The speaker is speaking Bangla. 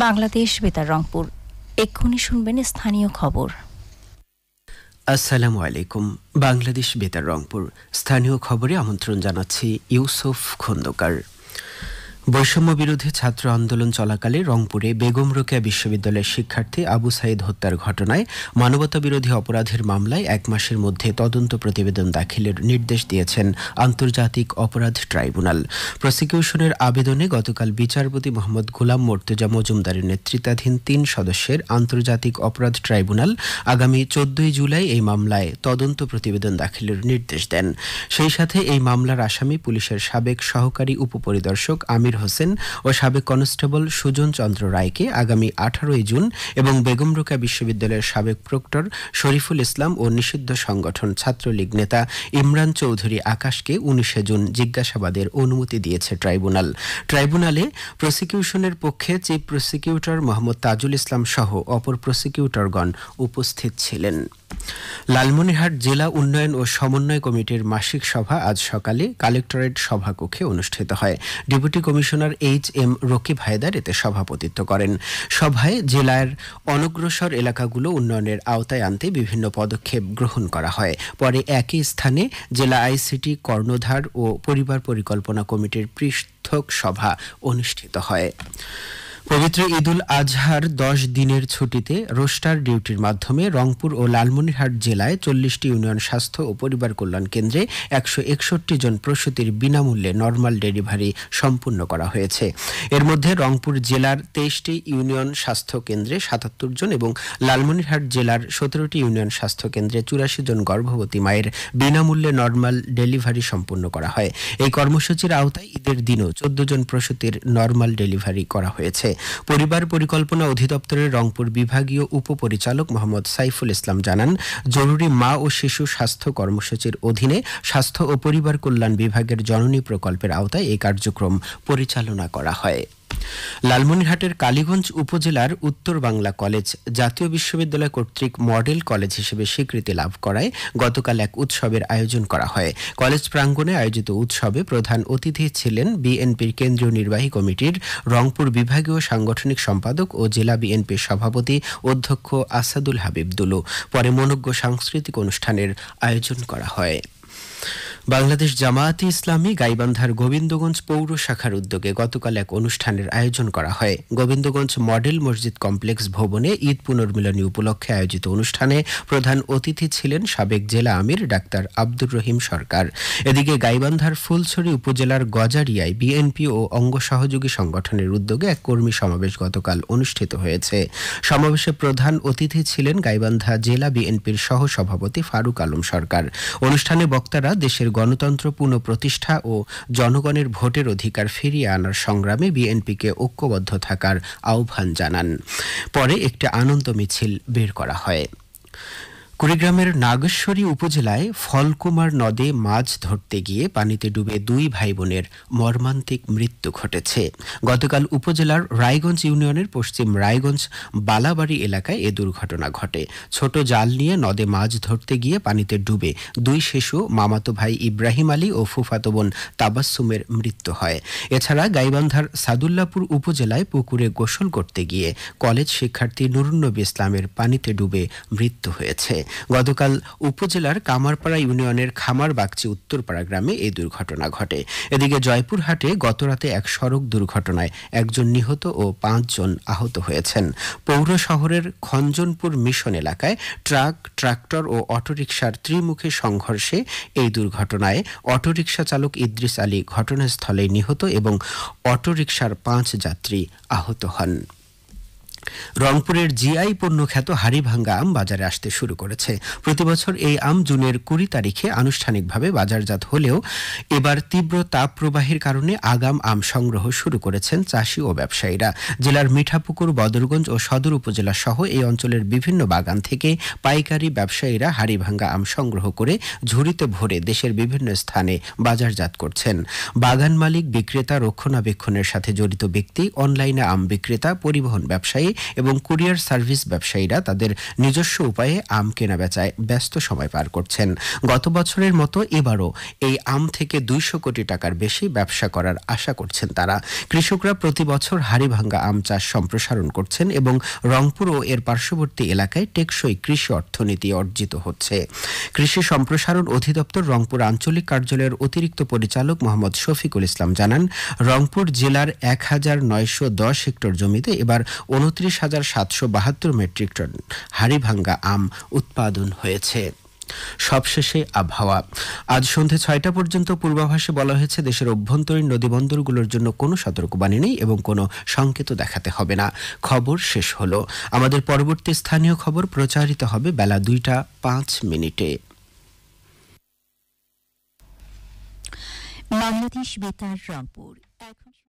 বাংলাদেশ বেতার রংপুর। এক্ষুনি শুনবেন স্থানীয় খবর। আসসালামু আলাইকুম। বাংলাদেশ বেতার রংপুর স্থানীয় খবরে আমন্ত্রণ জানাচ্ছি ইউসুফ খন্দকার। বৈষম্য বিরোধী ছাত্র আন্দোলন চলাকালে রংপুরে বেগম রোকেয়া বিশ্ববিদ্যালয়ের শিক্ষার্থী আবু সাইদ হত্যার ঘটনায় মানবতা বিরোধী অপরাধের মামলায় 1 মাসের মধ্যে তদন্ত প্রতিবেদন দাখিলের নির্দেশ দিয়েছেন আন্তর্জাতিক অপরাধ ট্রাইব্যুনাল। প্রসিকিউশনের আবেদনে গতকাল বিচারপতি মোহাম্মদ গোলাম মর্তুজা মজুমদারের নেতৃত্বাধীন 3 সদস্যের আন্তর্জাতিক অপরাধ ট্রাইব্যুনাল আগামী 14 জুলাই এই মামলায় তদন্ত প্রতিবেদন দাখিলের নির্দেশ দেন। সেই সাথে এই মামলার আসামি পুলিশের সাবেক সহকারী উপপরিদর্শক আমির হোসেন ও সাবেক কনস্টেবল সুজন চন্দ্র রায়কে আগামী 18 জুন এবং বেগম রোকেয়া বিশ্ববিদ্যালয়ের সাবেক প্রক্টর শরীফুল ইসলাম ও নিষিদ্ধ সংগঠন ছাত্রলীগ নেতা ইমরান চৌধুরী আকাশকে 19 জুন জিজ্ঞাসাবাদের অনুমতি দিয়েছে ট্রাইব্যুনালে প্রসিকিউশনের পক্ষে চিফ প্রসিকিউটর মোহাম্মদ তাজুল ইসলাম সহ অপর প্রসিকিউটরগণ উপস্থিত ছিলেন। লালমনিরহাট জেলা উন্নয়ন ও সমন্বয় কমিটির মাসিক সভা আজ সকালে কালেক্টরেট সভাকক্ষে অনুষ্ঠিত হয়। Deputy commissioner H M. Rakib Haider এতে সভাপতিত্ব করেন। সভায় জেলার অনগ্রসর এলাকাগুলো উন্নয়নের আওতায় আনতে বিভিন্ন পদক্ষেপ গ্রহণ করা হয়। পরে একই স্থানে জেলা আইসিটি কর্ণধার ও পরিবার পরিকল্পনা কমিটির পৃথক সভা অনুষ্ঠিত হয়। পবিত্র ঈদুল আজহার 10 দিনের ছুটিতে রোস্টার ডিউটির মাধ্যমে রংপুর ও লালমনিরহাট জেলায় 40টি ইউনিয়ন স্বাস্থ্য ও পরিবার কল্যাণ কেন্দ্রে 161 জন প্রসূতির বিনামূল্যে নর্মাল ডেলিভারি সম্পূর্ণ করা হয়েছে। এর মধ্যে রংপুর জেলার 23টি ইউনিয়ন স্বাস্থ্য কেন্দ্রে 77 জন এবং লালমনিরহাট জেলার 17টি ইউনিয়ন স্বাস্থ্য কেন্দ্রে 84 জন গর্ভবতী মায়ের বিনামূল্যে নর্মাল ডেলিভারি সম্পূর্ণ করা হয়। এই কর্মসূচির আওতায় ঈদের দিনও 14 জন প্রসূতির নর্মাল ডেলিভারি করা হয়েছে। পরিবার পরিকল্পনা অধিদপ্তরের রংপুর বিভাগীয় উপপরিচালক মোহাম্মদ সাইফুল ইসলাম জানান, জরুরি মা ও শিশু স্বাস্থ্য কর্মসূচির অধীনে স্বাস্থ্য ও পরিবার কল্যাণ বিভাগের জননী প্রকল্পের আওতায় এই কার্যক্রম পরিচালনা করা হয়। লালমনিরহাটের কালীগঞ্জ উপজেলার উত্তর বাংলা কলেজ জাতীয় বিশ্ববিদ্যালয় কর্তৃক মডেল কলেজ হিসেবে স্বীকৃতি লাভ করায় গতকাল এক উৎসবের আয়োজন করা হয়। কলেজ প্রাঙ্গণে আয়োজিত উৎসবে প্রধান অতিথি ছিলেন বিএনপির কেন্দ্রীয় নির্বাহী কমিটির রংপুর বিভাগীয় সাংগঠনিক সম্পাদক ও জেলা বিএনপির সভাপতি অধ্যক্ষ আসাদুল হাবিব দুলু। পরে মনোজ্ঞ সাংস্কৃতিক অনুষ্ঠানের আয়োজন করা হয়। বাংলাদেশ জামায়াতে ইসলামী গাইবান্ধার গোবিন্দগঞ্জ পৌর শাখার উদ্যোগে গতকাল এক অনুষ্ঠানের আয়োজন করা হয়। গোবিন্দগঞ্জ মডেল মসজিদ কমপ্লেক্স ভবনে ঈদ পুনর্মিলনী উপলক্ষে আয়োজিত অনুষ্ঠানে প্রধান অতিথি ছিলেন সাবেক জেলা আমির ডাক্তার আব্দুর রহিম সরকার। এদিকে গাইবান্ধার ফুলছড়ি উপজেলার গজারিয়ায় বিএনপি ও অঙ্গ সহযোগী সংগঠনের উদ্যোগে এক কর্মী সমাবেশ গতকাল অনুষ্ঠিত হয়েছে। সমাবেশে প্রধান অতিথি ছিলেন গাইবান্ধা জেলা বিএনপির সহ সভাপতি ফারুক আলম সরকার। অনুষ্ঠানে বক্তারা দেশের গণতন্ত্র পুনঃপ্রতিষ্ঠা ও জনগণের ভোটের অধিকার ফিরিয়ে আনার সংগ্রামে বিএনপিকে ঐক্যবদ্ধ থাকার আহ্বান জানান। পরে একটি আনন্দ মিছিল বের করা হয়। কুড়িগ্রামের নাগেশ্বরী উপজেলায় ফলকুমার নদে মাছ ধরতে গিয়ে পানিতে ডুবে 2 ভাই বোনের মর্মান্তিক মৃত্যু ঘটেছে। গতকাল উপজেলার রায়গঞ্জ ইউনিয়নের পশ্চিম রায়গঞ্জ বালাবাড়ি এলাকায় এ দুর্ঘটনা ঘটে। ছোট জাল নিয়ে নদে মাছ ধরতে গিয়ে পানিতে ডুবে 2 শিশু মামাতো ভাই ইব্রাহিম আলী ও ফুফাতো বোন তাবাসসুমের মৃত্যু হয়। এছাড়া গাইবান্ধার সাদুল্লাপুর উপজেলায় পুকুরে গোসল করতে গিয়ে কলেজ শিক্ষার্থী নুরুন্নবী ইসলামের পানিতে ডুবে মৃত্যু হয়েছে। গতকাল উপজেলার কামারপাড়া ইউনিয়নের খামারবাগচি উত্তরপাড়া গ্রামে এই দুর্ঘটনা ঘটে। এদিকে জয়পুরহাটে গতরাতে এক সড়ক দুর্ঘটনায় 1 জন নিহত ও 5 জন আহত হয়েছেন। পৌর শহরের খঞ্জনপুর মিশন এলাকায় ট্রাক, ট্রাক্টর ও অটোরিকশার ত্রিমুখী সংঘর্ষে এই দুর্ঘটনায় অটোরিকশা চালক ইদ্রিস আলী ঘটনাস্থলে নিহত এবং অটোরিকশার 5 যাত্রী আহত হন। রংপুরের জিআই পণ্য খ্যাত হাড়িভাঙ্গা আম বাজারে আসতে শুরু করেছে। প্রতিবছর এই আম জুনের 20 তারিখে আনুষ্ঠানিকভাবে বাজারজাত হলেও এবার তীব্র তাপ প্রবাহের কারণে আগাম আম সংগ্রহ শুরু করেছেন চাষি ও ব্যবসায়ীরা। জেলার মিঠাপুকুর, বদরগঞ্জ ও সদর উপজেলা সহ এই অঞ্চলের বিভিন্ন বাগান থেকে পাইকারি ব্যবসায়ীরা হাড়িভাঙ্গা আম সংগ্রহ করে ঝুড়িতে ভরে দেশের বিভিন্ন স্থানে বাজারজাত করছেন। বাগান মালিক, বিক্রেতা, রক্ষণাবেক্ষণের সাথে জড়িত ব্যক্তি, অনলাইনে আম বিক্রেতা, পরিবহন ব্যবসায়ী এবং কুরিয়ার সার্ভিস ব্যবসায়ীরা তাদের নিজস্ব উপায়ে আম কেনা বেচায় ব্যস্ত সময় পার করছেন। গত বছরের মতো এবারও এই আম থেকে 200 কোটি টাকার বেশি ব্যবসা করার আশা করছেন তারা। কৃষকরা প্রতি বছর হাড়িভাঙ্গা আম চাষ সম্প্রসারণ করছেন এবং রংপুর ও এর পার্শ্ববর্তী এলাকায় টেকসই কৃষি অর্থনীতি অর্জিত হচ্ছে। কৃষি সম্প্রসারণ অধিদপ্তর রংপুর আঞ্চলিক কার্যালয়ের অতিরিক্ত পরিচালক মোহাম্মদ শফিকুল ইসলাম জানান, রংপুর জেলার 1910 হেক্টর জমিতে এবার 29,772 মেট্রিক টন হাড়িভাঙ্গা আম উৎপাদন হয়েছে। সবশেষে আবহাওয়া। আজ সন্ধ্যে 6টা পর্যন্ত পূর্বাভাসে বলা হয়েছে দেশের অভ্যন্তরীণ নদীবন্দরগুলোর জন্য কোনো সতর্কবাণী নেই এবং কোনো সংকেত দেখাতে হবে না। খবর শেষ হলো। আমাদের পরবর্তী স্থানীয় খবর প্রচারিত হবে বেলা 2:05। বাংলাদেশ বেতার রংপুর। এখন